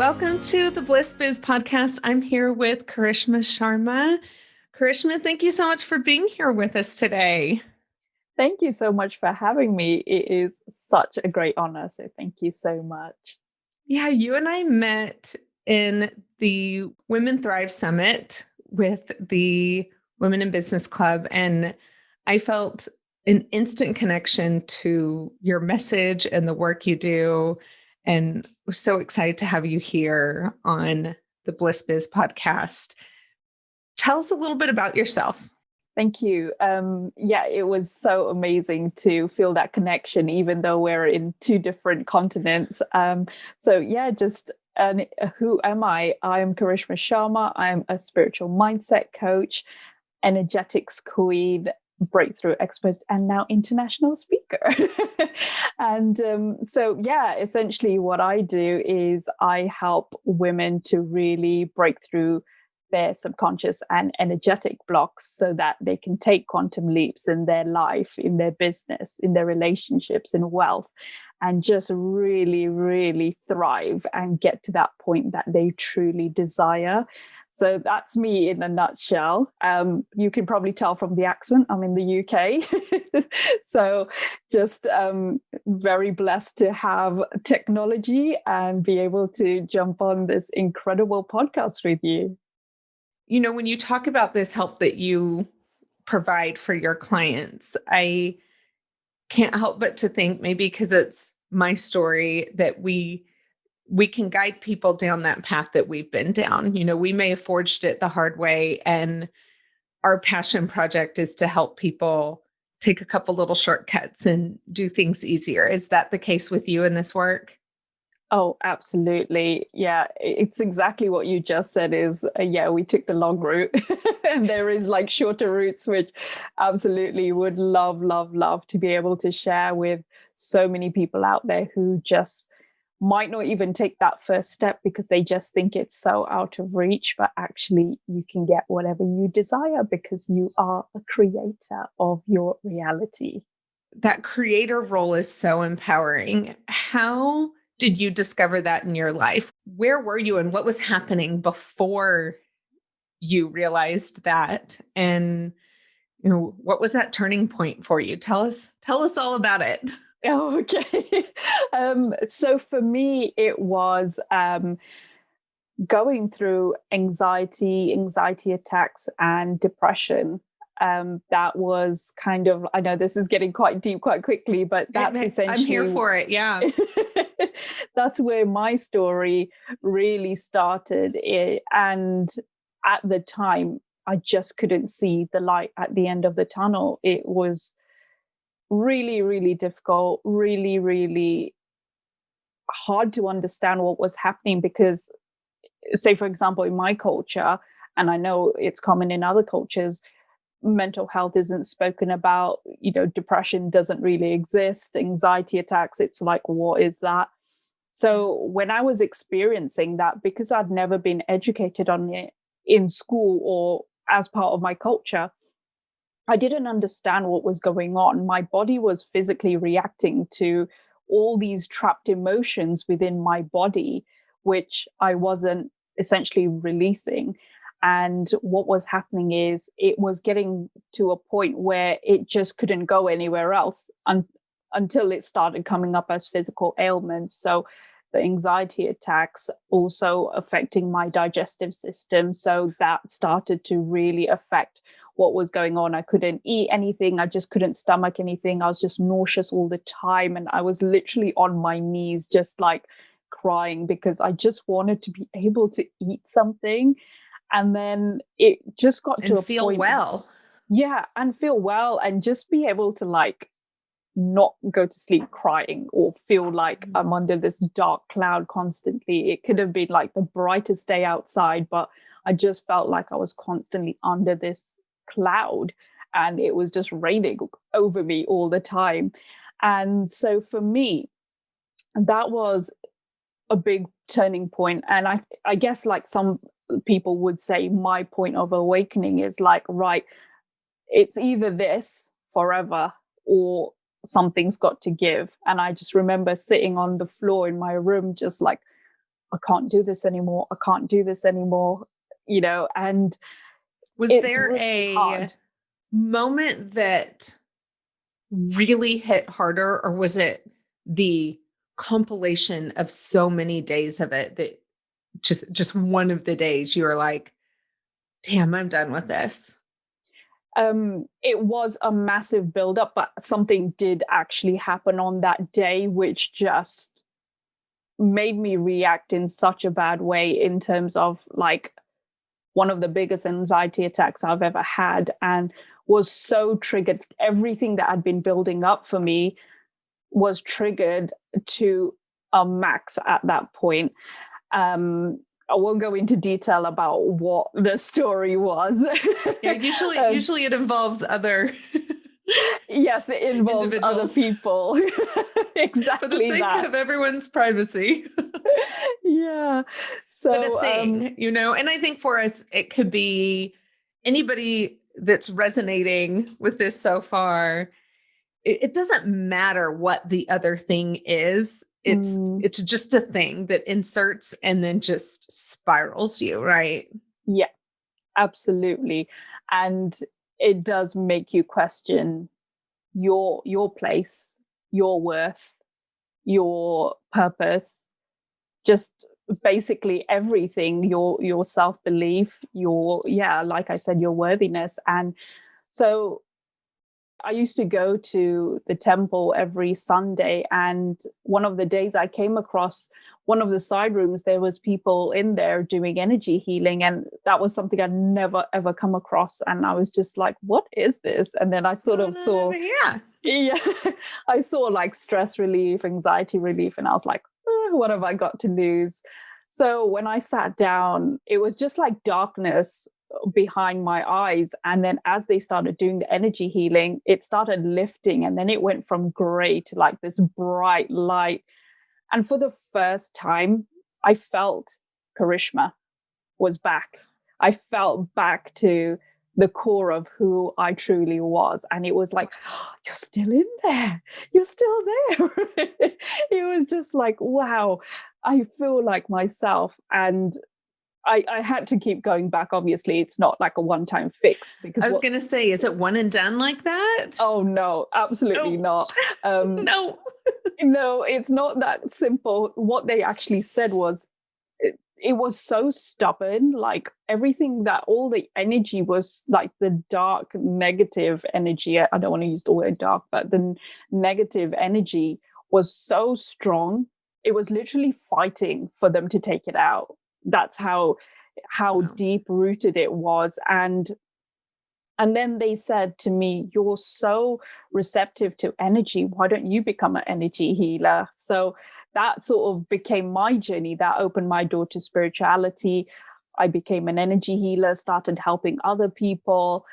Welcome to the Blissed Biz podcast. I'm here with Karishma Sharma. Karishma, thank you so much for being here with us today. Thank you so much for having me. It is such a great honor. So thank you so much. Yeah, you and I met in the Women Thrive Summit with the Women in Business Club, and I felt an instant connection to your message and the work you do, and was so excited to have you here on the Blissed Biz podcast. Tell us a little bit about yourself. Thank you. It was so amazing to feel that connection, even though we're in two different continents. Who am I? I'm Karishma Sharma. I'm a spiritual mindset coach, energetics queen, breakthrough expert, and now international speaker. Essentially what I do is I help women to really break through their subconscious and energetic blocks so that they can take quantum leaps in their life, in their business, in their relationships, in wealth, and just really, really thrive and get to that point that they truly desire. So that's me in a nutshell. You can probably tell from the accent, I'm in the UK. So just very blessed to have technology and be able to jump on this incredible podcast with you. You know, when you talk about this help that you provide for your clients, I can't help but to think, maybe because it's my story, that we can guide people down that path that we've been down. You know, we may have forged it the hard way, and our passion project is to help people take a couple little shortcuts and do things easier. Is that the case with you in this work? Oh, absolutely. Yeah, it's exactly what you just said is, we took the long route and there is like shorter routes, which absolutely would love to be able to share with so many people out there who just might not even take that first step because they just think it's so out of reach. But actually, you can get whatever you desire because you are a creator of your reality. That creator role is so empowering. How did you discover that in your life? Where were you and what was happening before you realized that? And you know, what was that turning point for you? Tell us all about it. Okay. So for me, it was going through anxiety attacks and depression. That was kind of, I know this is getting quite deep quite quickly, but that's essentially, I'm here for it. Yeah. That's where my story really started. And at the time, I just couldn't see the light at the end of the tunnel. It was really, really difficult, really, really hard to understand what was happening because, say, for example, in my culture, and I know it's common in other cultures, mental health isn't spoken about. You know, depression doesn't really exist. Anxiety attacks, it's like, what is that? So when I was experiencing that, because I'd never been educated on it in school or as part of my culture, I didn't understand what was going on. My body was physically reacting to all these trapped emotions within my body, which I wasn't essentially releasing. And what was happening is it was getting to a point where it just couldn't go anywhere else until it started coming up as physical ailments. So the anxiety attacks also affecting my digestive system. So that started to really affect what was going on. I couldn't eat anything. I just couldn't stomach anything. I was just nauseous all the time. And I was literally on my knees, just like crying because I just wanted to be able to eat something. And then it just got to a feel point. Well. Yeah, and feel well and just be able to like not go to sleep crying or feel like I'm under this dark cloud constantly. It could have been like the brightest day outside, but I just felt like I was constantly under this cloud and it was just raining over me all the time. And so for me, that was a big turning point. And I guess like some people would say my point of awakening is like, right, it's either this forever or something's got to give. And I just remember sitting on the floor in my room, just like I can't do this anymore. I can't do this anymore, and Was it's there really a hard. moment that really hit harder, or was it the compilation of so many days of it that just one of the days you were like, damn, I'm done with this? It was a massive buildup, but something did actually happen on that day, which just made me react in such a bad way in terms of like one of the biggest anxiety attacks I've ever had, and was so triggered. Everything that had been building up for me was triggered to a max at that point. I won't go into detail about what the story was. Yeah, usually it involves other Yes, it involves other individuals people. for the Exactly sake that. of everyone's privacy. Yeah. But a So, thing, and I think for us, it could be anybody that's resonating with this so far. It doesn't matter what the other thing is. mm, It's just a thing that inserts and then just spirals you, right? yeah, absolutely. And it does make you question your place, your worth, your purpose, just basically everything, your self-belief, like I said, your worthiness. And so I used to go to the temple every Sunday, and one of the days I came across one of the side rooms, there was people in there doing energy healing, and that was something I'd never ever come across. And I was just like, what is this? And then I sort of saw, Yeah. yeah, I saw like stress relief, anxiety relief, and I was like, what have I got to lose? So when I sat down, it was just like darkness behind my eyes. And then as they started doing the energy healing, it started lifting. And then it went from gray to like this bright light. And for the first time, I felt Karishma was back. I felt back to the core of who I truly was. And it was like, oh, you're still in there. You're still there. It was just like, wow, I feel like myself. And I had to keep going back. Obviously, it's not like a one-time fix because I was going to say, is it one and done like that? oh no, absolutely No. not. No. No, it's not that simple. What they actually said was it was so stubborn. Like everything, that all the energy was like the dark, negative energy. I don't want to use the word dark, but the negative energy was so strong. It was literally fighting for them to take it out. That's how Wow. deep rooted it was. And then they said to me, you're so receptive to energy. Why don't you become an energy healer? So that sort of became my journey. That opened my door to spirituality. I became an energy healer, started helping other people.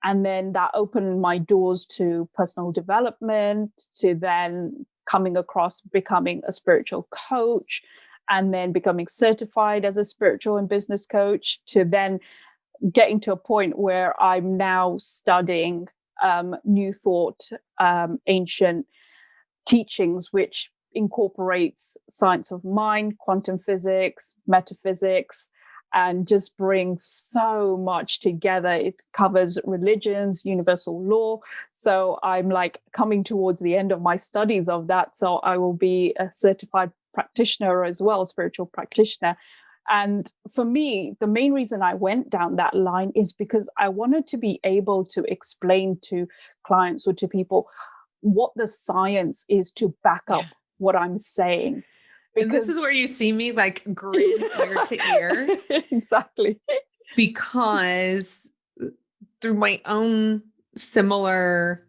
And then that opened my doors to personal development, to then coming across becoming a spiritual coach, and then becoming certified as a spiritual and business coach, to then getting to a point where I'm now studying New Thought, ancient teachings, which incorporates science of mind, quantum physics, metaphysics, and just brings so much together. It covers religions, universal law. So I'm like coming towards the end of my studies of that. So I will be a certified practitioner as well, spiritual practitioner. And for me, the main reason I went down that line is because I wanted to be able to explain to clients or to people what the science is to back up what I'm saying. And this is where you see me like grin ear to ear. Exactly. Because through my own similar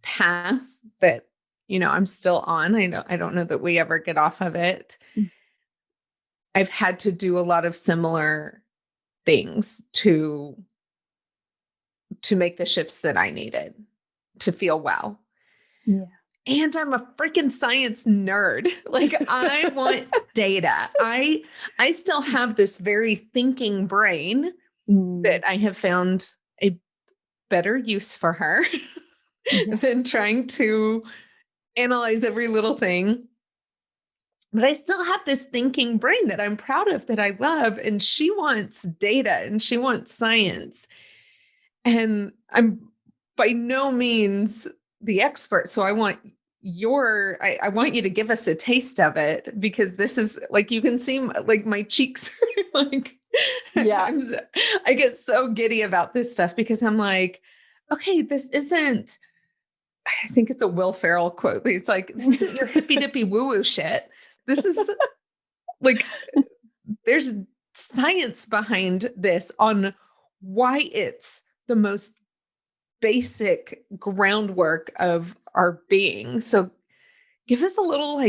path that, I'm still on, I don't know that we ever get off of it. I've had to do a lot of similar things to make the shifts that I needed to feel well. Yeah. And I'm a freaking science nerd. Like I want data. I still have this very thinking brain that I have found a better use for her than trying to analyze every little thing. But I still have this thinking brain that I'm proud of, that I love. And she wants data and she wants science. And I'm by no means the expert. So I want I want you to give us a taste of it, because this is like, you can see like my cheeks are like, Yeah. I get so giddy about this stuff, because I'm like, okay, this isn't, I think it's a Will Ferrell quote. It's like, this isn't your hippy dippy woo woo shit. This is like, there's science behind this on why it's the most basic groundwork of our being. So give us a little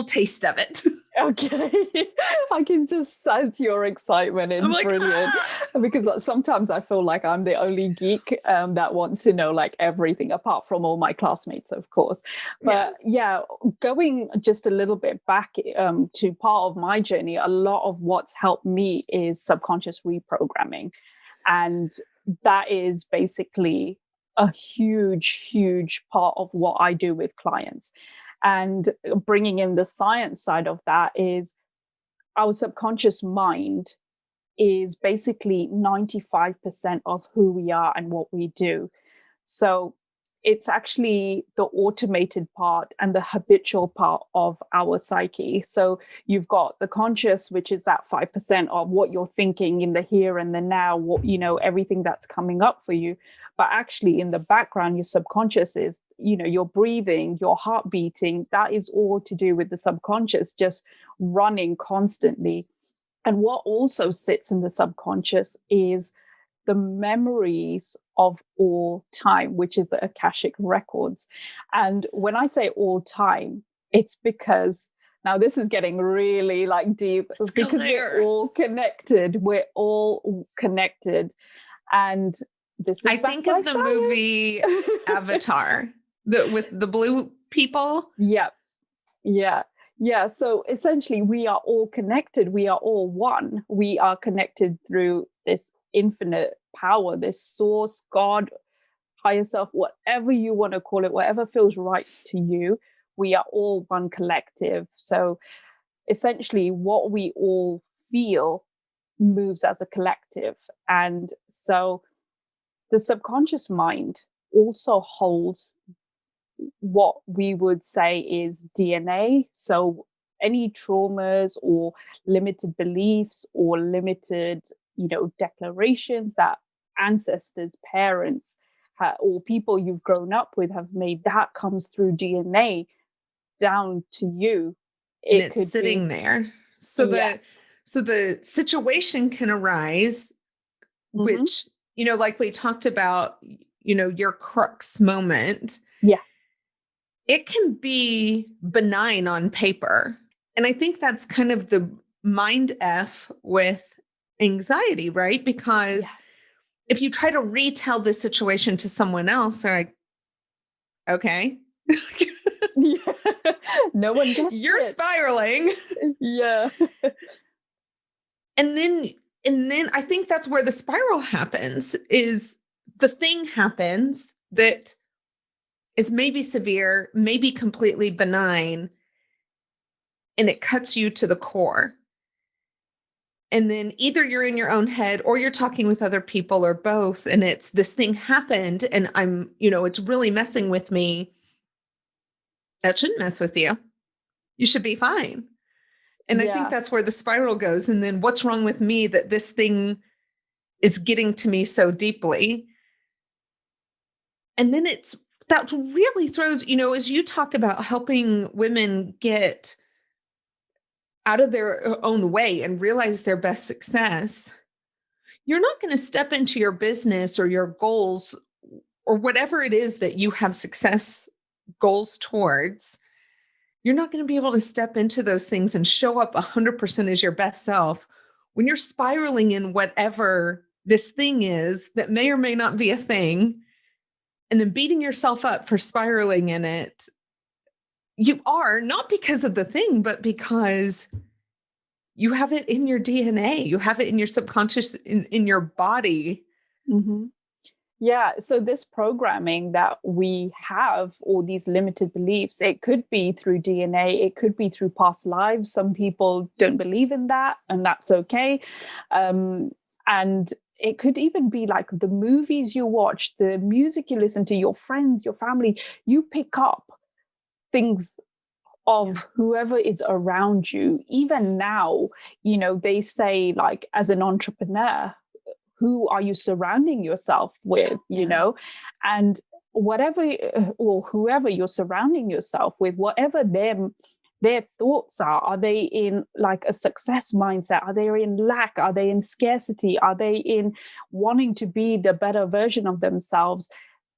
taste of it. Okay. I can just sense your excitement. I'm It's like, brilliant. Because sometimes I feel like I'm the only geek that wants to know like everything, apart from all my classmates, of course. But yeah, going just a little bit back to part of my journey, a lot of what's helped me is subconscious reprogramming. And that is basically a huge part of what I do with clients. And bringing in the science side of that is our subconscious mind is basically 95% of who we are and what we do. So it's actually the automated part and the habitual part of our psyche. So you've got the conscious, which is that 5% of what you're thinking in the here and the now, what, everything that's coming up for you. But actually in the background, your subconscious is, your breathing, your heart beating, that is all to do with the subconscious just running constantly. And what also sits in the subconscious is the memories of all time, which is the Akashic records. And when I say all time, it's because now this is getting really like deep. It's because we're all connected. We're all connected. And this is I think of the science. Movie Avatar, with the blue people. Yeah. So essentially, we are all connected. We are all one. We are connected through this infinite power, this source, God, higher self, whatever you want to call it, whatever feels right to you. We are all one collective. So essentially, what we all feel moves as a collective. And so the subconscious mind also holds what we would say is DNA. So any traumas or limited beliefs or limited, declarations that ancestors, parents, or people you've grown up with have made, that comes through DNA down to you. It's sitting there. So the situation can arise, which, like we talked about, your crux moment. Yeah. It can be benign on paper. And I think that's kind of the mind F with anxiety, right? Because if you try to retell the situation to someone else, they're like, okay. No one gets You're spiraling. Yeah. And then I think that's where the spiral happens, is the thing happens that is maybe severe, maybe completely benign, and it cuts you to the core. And then either you're in your own head or you're talking with other people or both. And it's, this thing happened and I'm, it's really messing with me. That shouldn't mess with you. You should be fine. And I think that's where the spiral goes. And then what's wrong with me that this thing is getting to me so deeply? And then that really throws, as you talk about helping women get out of their own way and realize their best success, you're not going to step into your business or your goals or whatever it is that you have success goals towards. You're not going to be able to step into those things and show up 100% as your best self when you're spiraling in whatever this thing is that may or may not be a thing, and then beating yourself up for spiraling in it. You are, not because of the thing, but because you have it in your DNA. You have it in your subconscious, in your body. Mm-hmm. Yeah, so this programming that we have, all these limited beliefs, it could be through DNA, it could be through past lives. Some people don't believe in that, and that's okay. And it could even be like the movies you watch, the music you listen to, your friends, your family, you pick up things of whoever is around you. Even now, they say, like, as an entrepreneur, who are you surrounding yourself with, and whatever, or whoever you're surrounding yourself with, whatever their thoughts are they in like a success mindset? Are they in lack? Are they in scarcity? Are they in wanting to be the better version of themselves?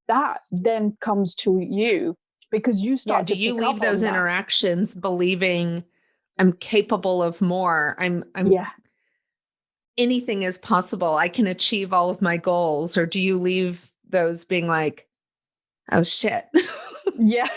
That then comes to you, because you start Do to you pick leave up on those that. interactions believing I'm capable of more? I'm Yeah. anything is possible. I can achieve all of my goals. Or do you leave those being like, oh shit? Yeah,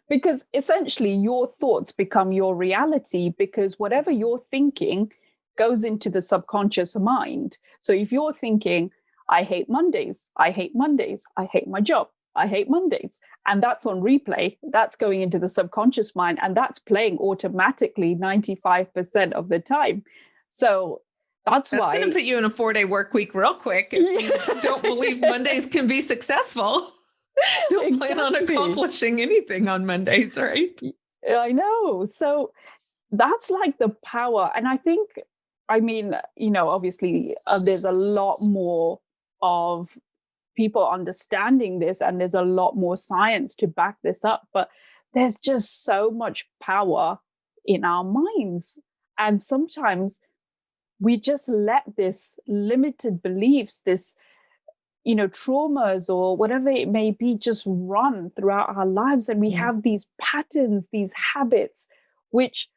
because essentially your thoughts become your reality, because whatever you're thinking goes into the subconscious mind. So if you're thinking, I hate Mondays, I hate Mondays, I hate my job, I hate Mondays, and that's on replay, that's going into the subconscious mind, and that's playing automatically 95% of the time. So that's That's why. going to put you in a 4-day work week real quick if you don't believe Mondays can be successful. Don't plan on accomplishing anything on Mondays, right? I know. So that's like the power. And I think, I mean, obviously there's a lot more of people understanding this, and there's a lot more science to back this up. But there's just so much power in our minds. And sometimes we just let this limited beliefs, this traumas or whatever it may be, just run throughout our lives. And we have these patterns, these habits, which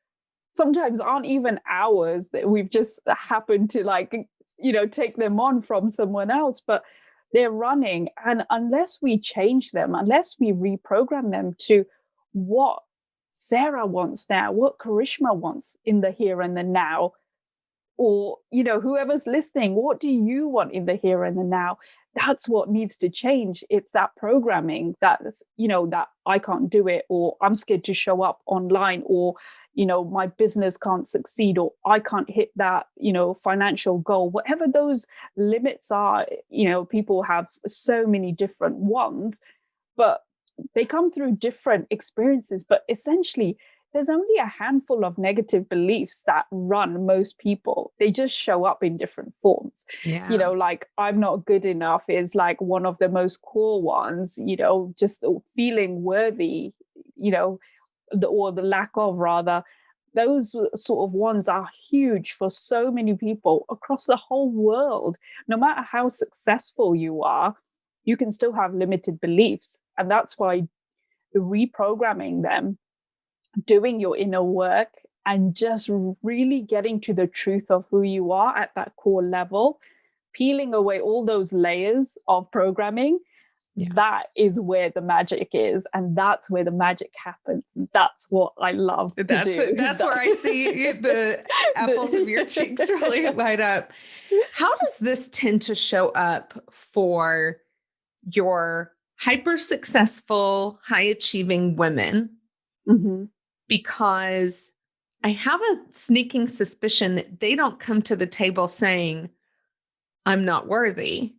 sometimes aren't even ours, that we've just happened to take them on from someone else, but they're running. And unless we change them, unless we reprogram them to what Sarah wants now, what Karishma wants in the here and the now, or whoever's listening, what do you want in the here and the now? That's what needs to change. It's that programming that's that I can't do it, or I'm scared to show up online, or my business can't succeed, or I can't hit that financial goal. Whatever those limits are, people have so many different ones, but they come through different experiences. But essentially, there's only a handful of negative beliefs that run most people. They just show up in different forms. Yeah. Like, I'm not good enough is like one of the most core ones, just feeling worthy, or the lack of, rather. Those sort of ones are huge for so many people across the whole world. No matter how successful you are, you can still have limited beliefs. And that's why reprogramming them, doing your inner work, and just really getting to the truth of who you are at that core level, peeling away all those layers of programming, that is where the magic is, and that's where the magic happens. That's what I love to do. That's where I see the apples of your cheeks really light up. How does this tend to show up for your hyper successful, high achieving women? Mm-hmm. Because I have a sneaking suspicion they don't come to the table saying, I'm not worthy,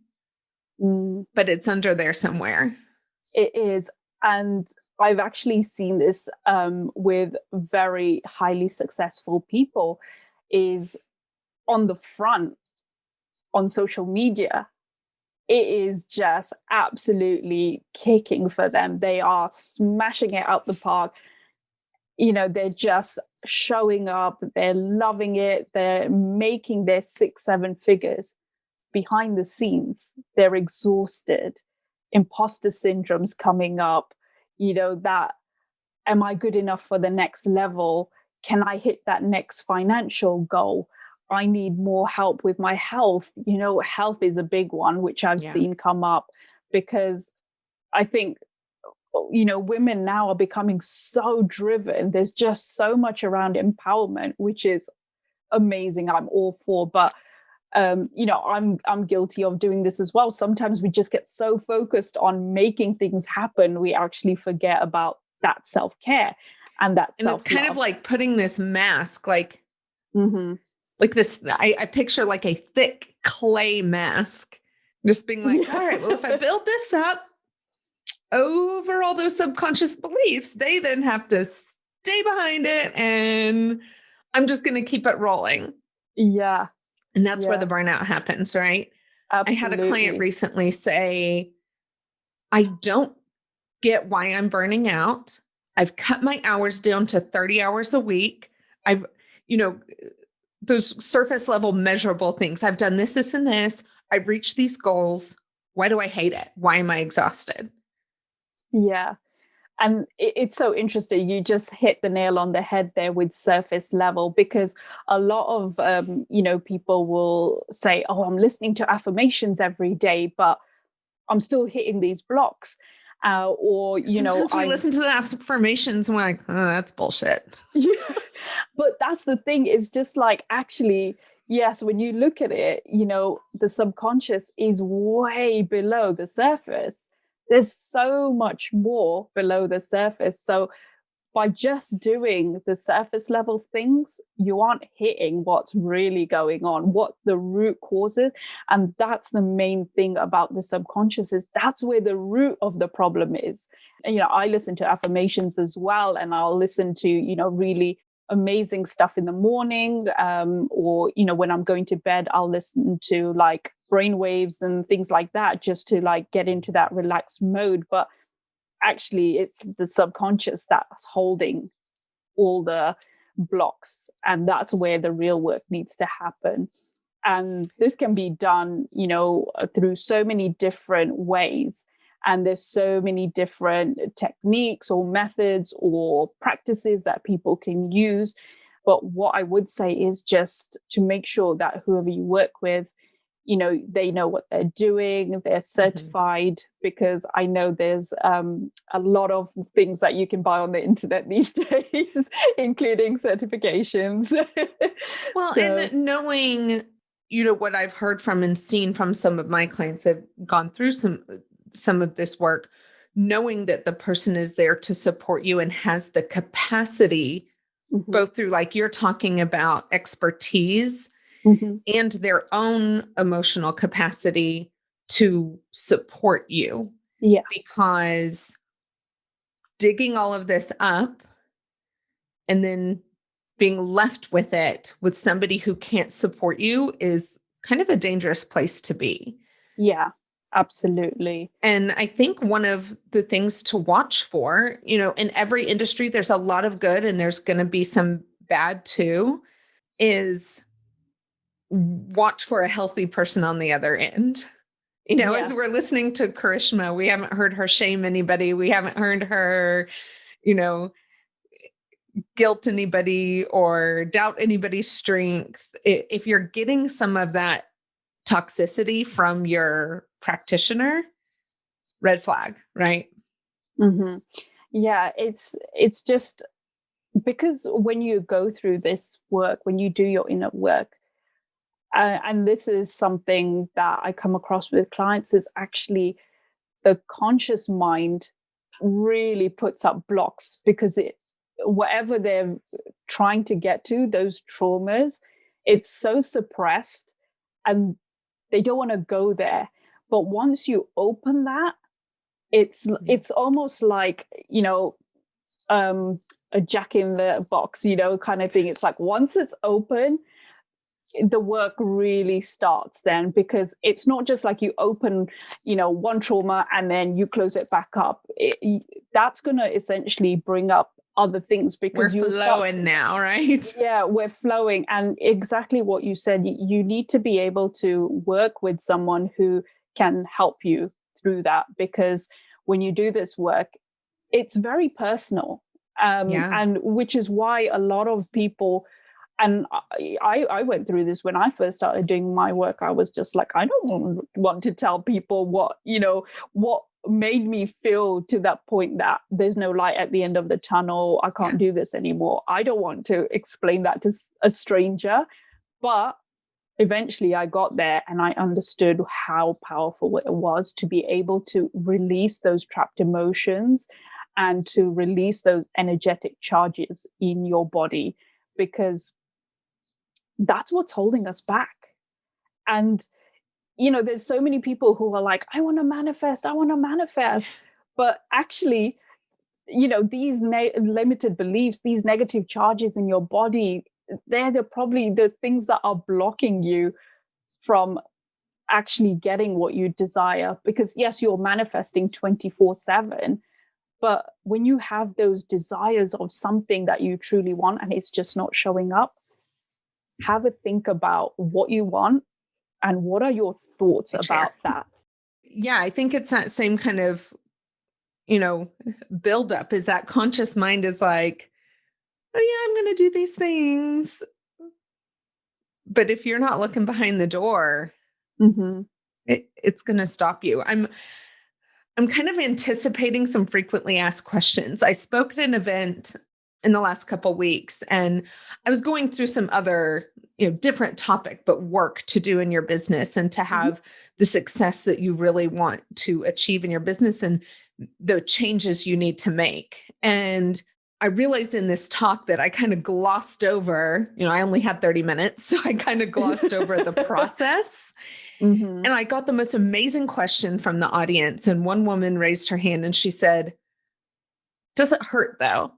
but it's under there somewhere. It is. And I've actually seen this with very highly successful people, is on the front on social media. It is just absolutely kicking for them. They are smashing it out the park. They're just showing up, they're loving it, they're making their 6-7 figures. Behind the scenes, they're exhausted. Imposter syndrome's coming up, that, am I good enough for the next level? Can I hit that next financial goal? I need more help with my health. Health is a big one, which I've seen come up, because I think women now are becoming so driven. There's just so much around empowerment, which is amazing. I'm all for. But I'm guilty of doing this as well. Sometimes we just get so focused on making things happen, we actually forget about that self-care and that And it's kind of self-love. like putting this mask, like Mm-hmm. like this, I picture like a thick clay mask, just being like, all right, well, if I build this up over all those subconscious beliefs, they then have to stay behind it. And I'm just going to keep it rolling. Yeah, And that's where yeah, the burnout happens, right? I had a client absolutely. recently say, I don't get why I'm burning out. I've cut my hours down to 30 hours a week. I've, you know, those surface level measurable things. I've done this, this, and this. I've reached these goals. Why do I hate it? Why am I exhausted? Yeah. And it's so interesting. You just hit the nail on the head there with surface level, because a lot of, people will say, oh, I'm listening to affirmations every day, but I'm still hitting these blocks. Sometimes we listen to the affirmations and we're like, oh, that's bullshit. Yeah. But that's the thing, is just like, actually, yes, when you look at it, the subconscious is way below the surface. There's so much more below the surface. So by just doing the surface level things, you aren't hitting what's really going on, what the root causes. And that's the main thing about the subconscious, is that's where the root of the problem is. And, I listen to affirmations as well, and I'll listen to, really amazing stuff in the morning, or, when I'm going to bed, I'll listen to like brain waves and things like that, just to like get into that relaxed mode. But actually it's the subconscious that's holding all the blocks, and that's where the real work needs to happen. And this can be done through so many different ways, and there's so many different techniques or methods or practices that people can use. But what I would say is just to make sure that whoever you work with, they know what they're doing, they're certified, because I know there's a lot of things that you can buy on the internet these days, including certifications. Well, and knowing, what I've heard from and seen from some of my clients that have gone through some of this work, knowing that the person is there to support you and has the capacity, both through, like you're talking about, expertise and their own emotional capacity to support you. Yeah. Because digging all of this up and then being left with it with somebody who can't support you is kind of a dangerous place to be. Yeah, absolutely. And I think one of the things to watch for, in every industry, there's a lot of good and there's going to be some bad too, is watch for a healthy person on the other end. As we're listening to Karishma, we haven't heard her shame anybody. We haven't heard her, guilt anybody or doubt anybody's strength. If you're getting some of that toxicity from your practitioner, red flag, right? Mm-hmm. Yeah, it's just because when you go through this work, when you do your inner work, and this is something that I come across with clients, is actually the conscious mind really puts up blocks, because whatever they're trying to get to, those traumas, it's so suppressed and they don't want to go there. But once you open that, it's almost like a jack in the box kind of thing. It's like once it's open, the work really starts then, because it's not just like you open one trauma and then you close it back up. That's going to essentially bring up other things, because we're flowing now, right? Yeah, we're flowing. And exactly what you said, you need to be able to work with someone who can help you through that, because when you do this work, it's very personal, and which is why a lot of people, and I went through this when I first started doing my work. I was just like, I don't want to tell people what made me feel to that point that there's no light at the end of the tunnel. I can't do this anymore. I don't want to explain that to a stranger. But eventually I got there and I understood how powerful it was to be able to release those trapped emotions and to release those energetic charges in your body, because that's what's holding us back. And, there's so many people who are like, I want to manifest. But actually, these limited beliefs, these negative charges in your body, they're probably the things that are blocking you from actually getting what you desire. Because yes, you're manifesting 24/7, but when you have those desires of something that you truly want and it's just not showing up, have a think about what you want and what are your thoughts about that. Yeah, I think it's that same kind of, build up, is that conscious mind is like, oh yeah, I'm going to do these things. But if you're not looking behind the door, it's going to stop you. I'm kind of anticipating some frequently asked questions. I spoke at an event in the last couple of weeks, and I was going through some other, different topic, but work to do in your business and to have the success that you really want to achieve in your business and the changes you need to make. And I realized in this talk that I kind of glossed over, I only had 30 minutes, so I kind of glossed over the process. And I got the most amazing question from the audience. And one woman raised her hand and she said, does it hurt though?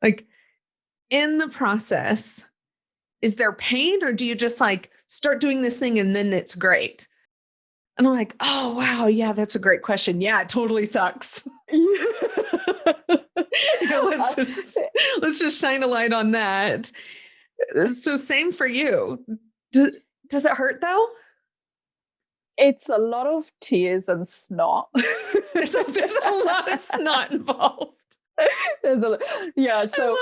Like, in the process, is there pain, or do you just like start doing this thing and then it's great? And I'm like, oh, wow. Yeah, that's a great question. Yeah, it totally sucks. Let's just shine a light on that. So same for you. Does it hurt though? It's a lot of tears and snot. There's a lot of snot involved. Yeah. So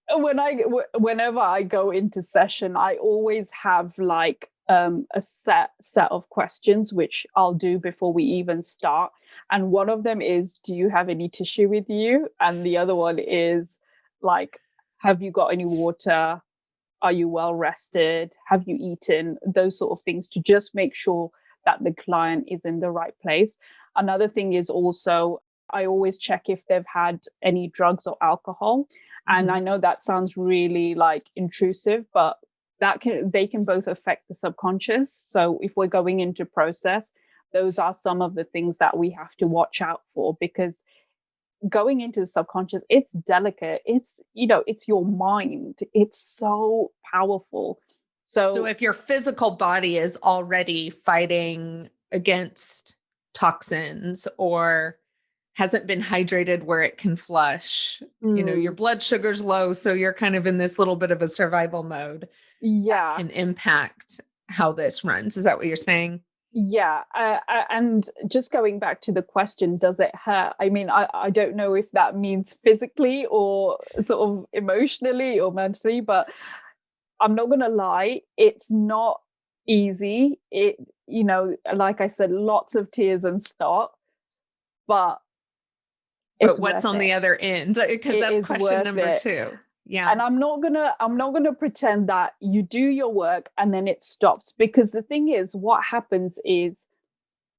whenever I go into session, I always have like a set of questions, which I'll do before we even start. And one of them is, do you have any tissue with you? And the other one is like, have you got any water? Are you well rested? Have you eaten? Those sort of things, to just make sure that the client is in the right place. Another thing is also, I always check if they've had any drugs or alcohol. And I know that sounds really like intrusive, but they can both affect the subconscious. So if we're going into process, those are some of the things that we have to watch out for, because going into the subconscious, it's delicate. It's, it's your mind. It's so powerful. So if your physical body is already fighting against toxins or hasn't been hydrated where it can flush, your blood sugar's low, so you're kind of in this little bit of a survival mode. Yeah. That can impact how this runs. Is that what you're saying? Yeah. And just going back to the question, does it hurt? I mean, I don't know if that means physically or sort of emotionally or mentally, but I'm not going to lie, it's not easy. Like I said, lots of tears and snot, but what's on the other end? Because that's question number 2. Yeah. And I'm not gonna pretend that you do your work and then it stops, because the thing is, what happens is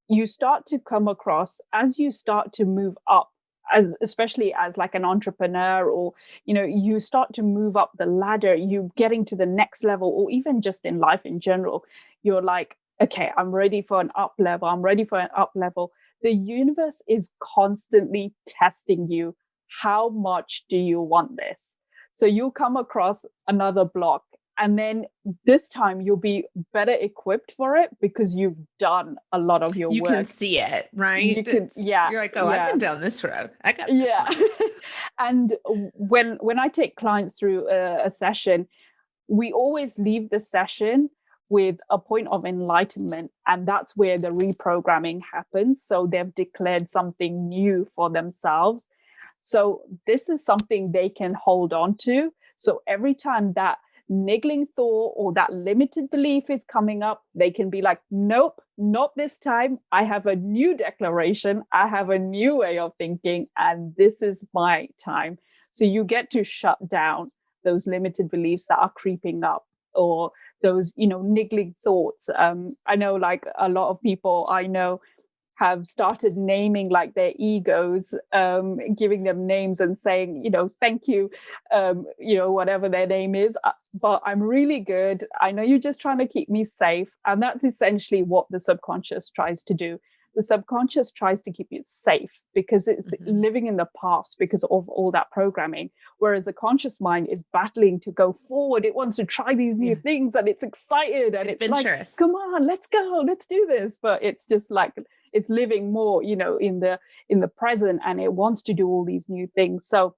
you start to come across, as you start to move up, especially as like an entrepreneur, or you start to move up the ladder, you getting to the next level, or even just in life in general, you're like, okay, I'm ready for an up level. The universe is constantly testing you. How much do you want this? So you'll come across another block, and then this time you'll be better equipped for it because you've done a lot of your work. You can see it, right? You're like, oh, yeah. I've been down this road. I got this. Yeah. And when I take clients through a session, we always leave the session with a point of enlightenment, and that's where the reprogramming happens. So they've declared something new for themselves. So this is something they can hold on to. So every time that niggling thought or that limited belief is coming up, they can be like, nope, not this time. I have a new declaration. I have a new way of thinking, and this is my time. So you get to shut down those limited beliefs that are creeping up, or those, niggling thoughts. I know like a lot of people I know have started naming like their egos, giving them names and saying, thank you, whatever their name is, but I'm really good. I know you're just trying to keep me safe. And that's essentially what the subconscious tries to do. The subconscious tries to keep you safe because it's living in the past because of all that programming. Whereas the conscious mind is battling to go forward. It wants to try these new things and it's excited and it's like, come on, let's go, let's do this. But it's just like, it's living more, in the present, and it wants to do all these new things. So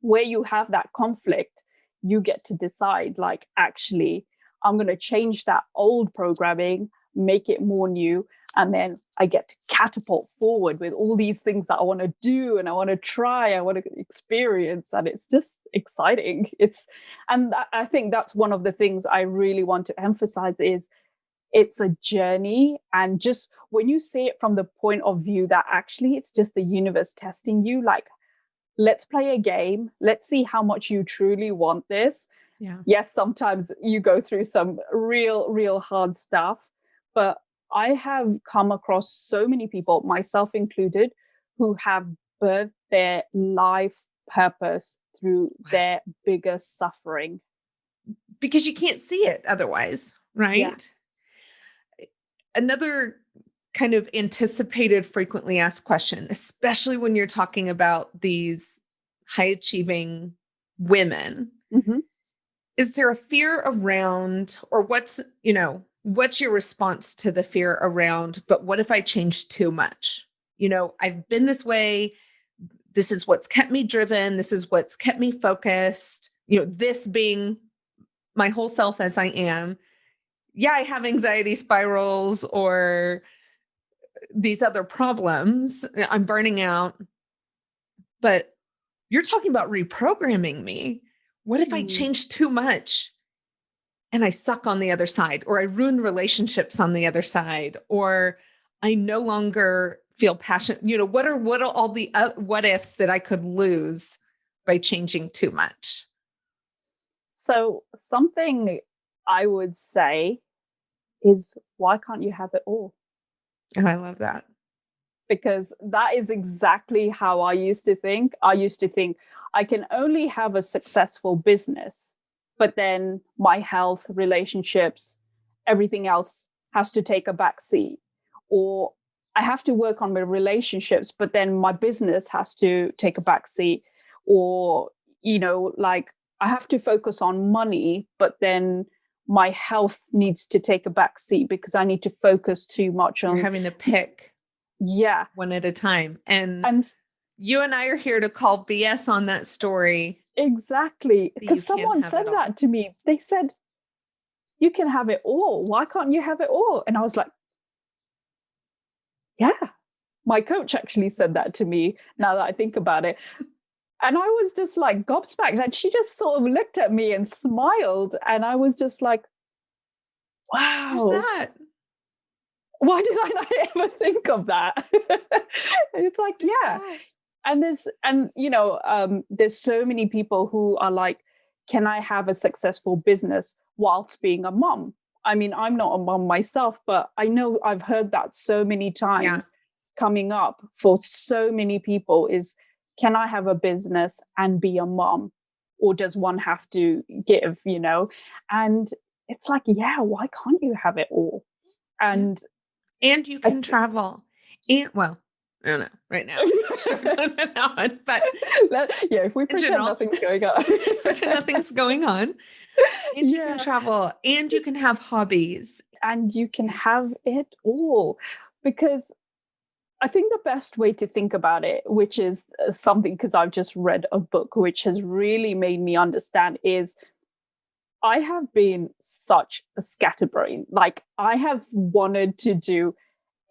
where you have that conflict, you get to decide like, actually, I'm going to change that old programming, make it more new. And then I get to catapult forward with all these things that I want to do and I want to try, I want to experience. And it's just exciting. I think that's one of the things I really want to emphasize is it's a journey. And just when you see it from the point of view that actually it's just the universe testing you, like, let's play a game. Let's see how much you truly want this. Yeah. Yes, sometimes you go through some real hard stuff, but I have come across so many people, myself included, who have birthed their life purpose through their biggest suffering. Because you can't see it otherwise, right? Yeah. Another kind of anticipated, frequently asked question, especially when you're talking about these high achieving women, is there a fear around, or what's your response to the fear around, but what if I change too much? I've been this way. This is what's kept me driven. This is what's kept me focused, this being my whole self as I am. Yeah, I have anxiety spirals or these other problems. I'm burning out, but you're talking about reprogramming me. What if I change too much and I suck on the other side, or I ruin relationships on the other side, or I no longer feel passionate? What are all the what ifs that I could lose by changing too much? So something I would say is, why can't you have it all? Oh, I love that. Because that is exactly how I used to think. I used to think I can only have a successful business, but then my health, relationships, everything else has to take a back seat. Or I have to work on my relationships, but then my business has to take a back seat. Or, like I have to focus on money, but then my health needs to take a back seat because I need to focus too much on having to pick one at a time. And you and I are here to call BS on that story. Exactly. Because someone said that to me. They said, you can have it all. Why can't you have it all? And I was like, yeah. My coach actually said that to me, now that I think about it. And I was just like gobsmacked. And she just sort of looked at me and smiled. And I was just like, wow. Who's that? Why did I not ever think of that? It's like, yeah. And there's so many people who are like, can I have a successful business whilst being a mom? I mean, I'm not a mom myself, but I know I've heard that so many times coming up for so many people is, can I have a business and be a mom? Or does one have to give, And it's like, yeah, why can't you have it all? And you can travel. And I don't know right now. But if we pretend nothing's going on. Pretend nothing's going on. And you can travel, and you can have hobbies. And you can have it all. Because I think the best way to think about it, which is something, because I've just read a book which has really made me understand, is I have been such a scatterbrain. Like, I have wanted to do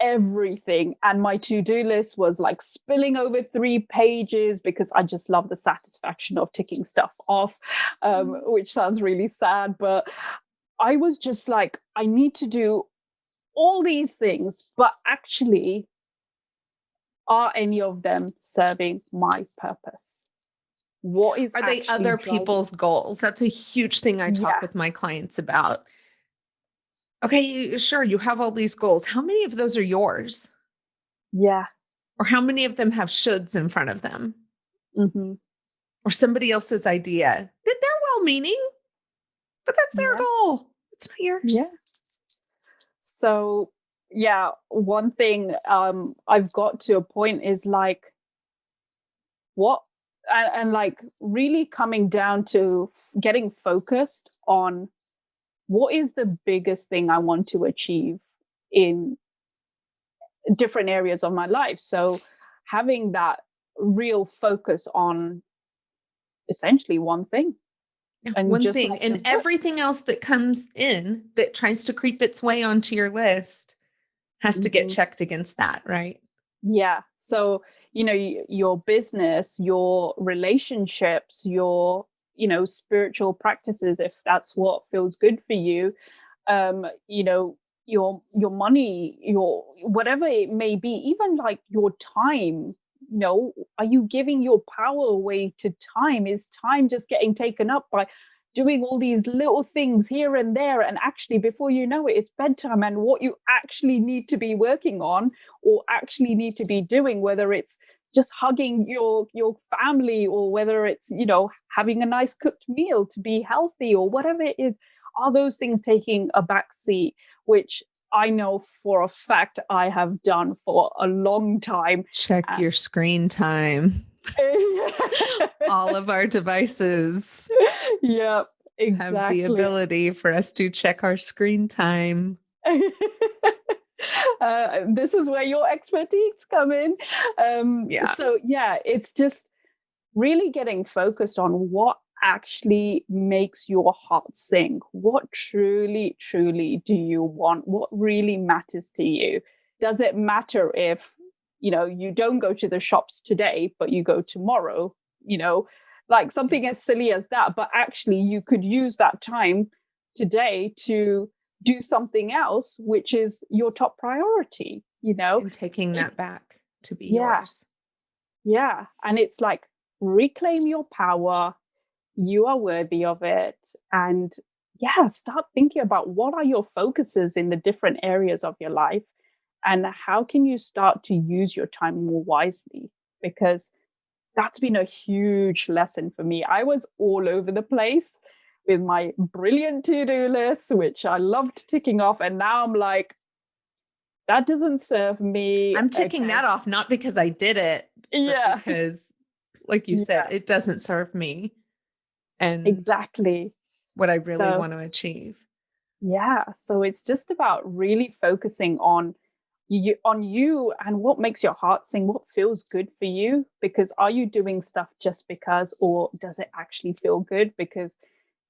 everything, and my to-do list was like spilling over 3 pages because I just love the satisfaction of ticking stuff off, which sounds really sad, but I was just like, I need to do all these things, but actually, are any of them serving my purpose? What is Are they other people's goals? That's a huge thing I talk with my clients about. Okay, sure, you have all these goals. How many of those are yours? Yeah. Or how many of them have shoulds in front of them? Hmm. Or somebody else's idea that they're well meaning, but that's their Yeah. goal. It's not Yeah. yours. So yeah, one thing I've got to a point is like what and like really coming down to getting focused on what is the biggest thing I want to achieve in different areas of my life. So having that real focus on essentially one thing. Yeah, And one just thing. like your And book. everything else that comes in that tries to creep its way onto your list has to get Mhm. checked against that, right? Yeah. So, your business, your relationships, your, spiritual practices, if that's what feels good for you, your money, your whatever it may be, even like your time, are you giving your power away to time? Is time just getting taken up by doing all these little things here and there, and actually before you know it, it's bedtime, and what you actually need to be working on or actually need to be doing, whether it's just hugging your family, or whether it's having a nice cooked meal to be healthy, or whatever it is, are those things taking a back seat, which I know for a fact I have done for a long time. Check your screen time. All of our devices Yeah, have the exactly. ability for us to check our screen time. This is where your expertise come in. Yeah. So yeah, it's just really getting focused on what actually makes your heart sing. What truly, truly do you want? What really matters to you? Does it matter if, you don't go to the shops today, but you go tomorrow? Like something as silly as that, but actually you could use that time today to do something else, which is your top priority, And taking It's, that back to be yeah, yours. yeah. And it's like reclaim your power. You are worthy of it. And yeah, start thinking about what are your focuses in the different areas of your life, and how can you start to use your time more wisely? Because that's been a huge lesson for me. I was all over the place with my brilliant to-do list, which I loved ticking off. And now I'm like, that doesn't serve me. I'm ticking Okay. that off not because I did it, but Yeah. because, like you said, Yeah, it doesn't serve me and exactly. what I really So want to achieve. yeah, so it's just about really focusing on you and what makes your heart sing, what feels good for you. Because are you doing stuff just because, or does it actually feel good? Because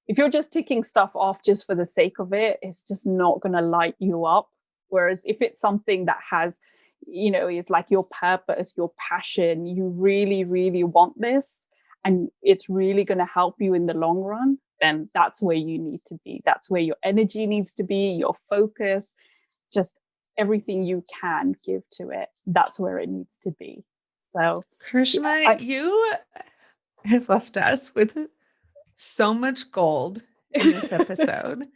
if you're just ticking stuff off just for the sake of it, it's just not going to light you up. Whereas if it's something that has, is like your purpose, your passion, you really, really want this, and it's really going to help you in the long run, then that's where you need to be. That's where your energy needs to be, your focus, just everything you can give to it. That's where it needs to be. So, yeah, Karishma, you have left us with so much gold in this episode.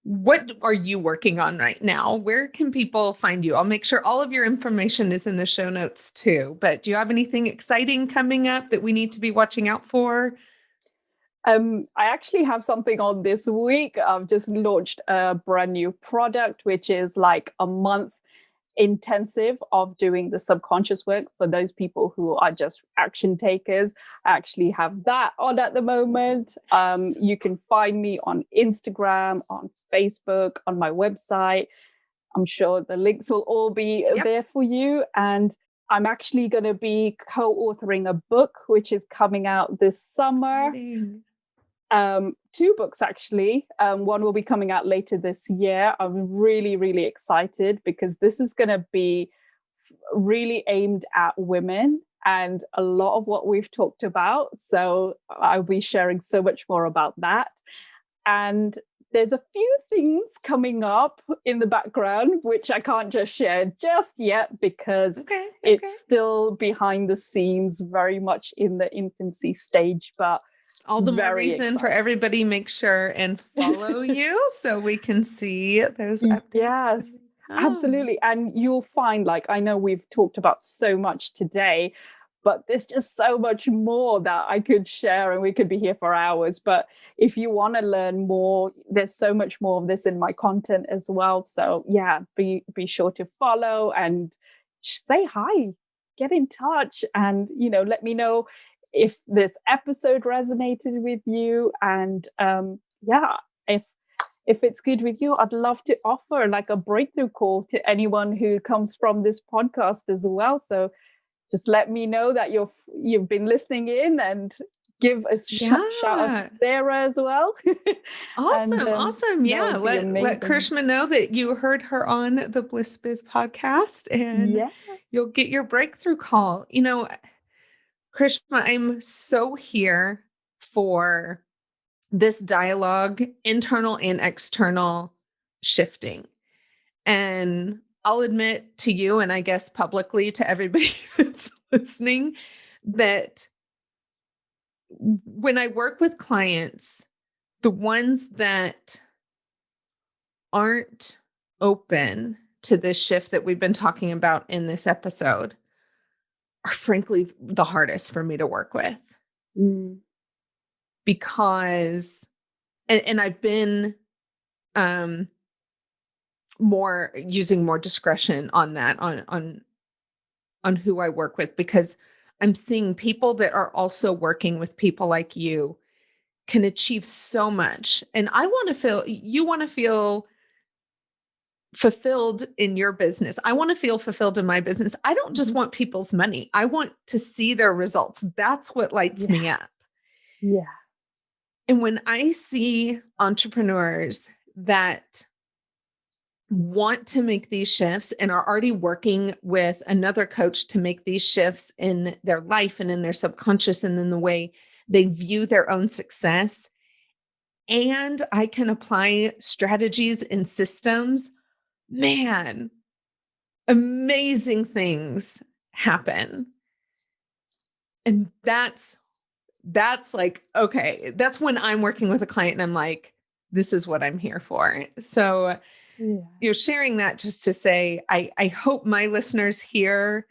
What are you working on right now? Where can people find you? I'll make sure all of your information is in the show notes too. But do you have anything exciting coming up that we need to be watching out for? I actually have something on this week. I've just launched a brand new product, which is like a month intensive of doing the subconscious work for those people who are just action takers. I actually have that on at the moment. You can find me on Instagram, on Facebook, on my website. I'm sure the links will all be Yep. there for you. And I'm actually going to be co-authoring a book, which is coming out this summer. Exciting. Two books actually. One will be coming out later this year. I'm really, really excited because this is going to be really aimed at women and a lot of what we've talked about. So I'll be sharing so much more about that. And there's a few things coming up in the background, which I can't just share just yet because it's still behind the scenes, very much in the infancy stage. But All the more Very reason for excited. everybody make sure and follow you so we can see those updates. Yes, Oh, absolutely. And you'll find, like, I know we've talked about so much today, but there's just so much more that I could share, and we could be here for hours. But if you want to learn more, there's so much more of this in my content as well. So yeah, be sure to follow and say hi, get in touch, and let me know if this episode resonated with you. And yeah, if it's good with you, I'd love to offer like a breakthrough call to anyone who comes from this podcast as well. So just let me know that you've been listening in, and give a shout out yeah. to Sarah as well. Awesome. Awesome. That Yeah. would be Let amazing. Karishma know that you heard her on the Blissed Biz podcast, and Yes. you'll get your breakthrough call. Karishma, I'm so here for this dialogue, internal and external shifting. And I'll admit to you, and I guess publicly to everybody that's listening, that when I work with clients, the ones that aren't open to this shift that we've been talking about in this episode are frankly the hardest for me to work with. Because, and I've been using more discretion on that, on who I work with, because I'm seeing people that are also working with people like you can achieve so much. And you want to feel fulfilled in your business. I want to feel fulfilled in my business. I don't just want people's money. I want to see their results. That's what lights me up. Yeah. And when I see entrepreneurs that want to make these shifts and are already working with another coach to make these shifts in their life and in their subconscious and in the way they view their own success, and I can apply strategies and systems, man, amazing things happen. And that's like, okay, that's when I'm working with a client and I'm like, this is what I'm here for. So you're sharing that just to say, I hope my listeners hear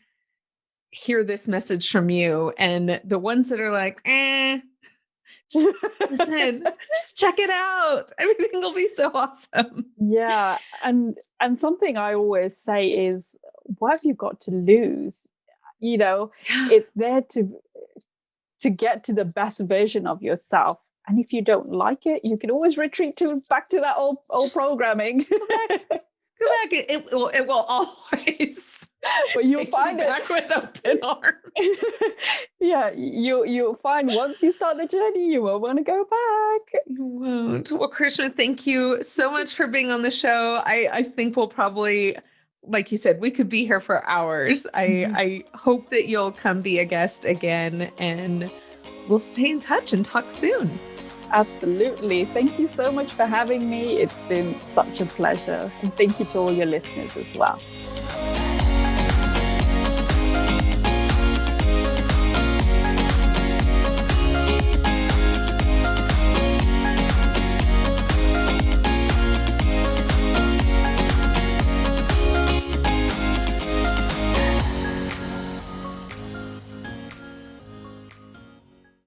this message from you, and the ones that are like, just listen, just check it out. Everything will be so awesome. Yeah. And something I always say is, what have you got to lose? It's there to get to the best version of yourself. And if you don't like it, you can always retreat back to that old programming. Go back. It will always. But you'll find it back with open arms. Yeah, you'll find once you start the journey, you won't want to go back. You won't. Well, Karishma, thank you so much for being on the show. I think we'll probably, like you said, we could be here for hours. I hope that you'll come be a guest again, and we'll stay in touch and talk soon. Absolutely. Thank you so much for having me. It's been such a pleasure. And thank you to all your listeners as well.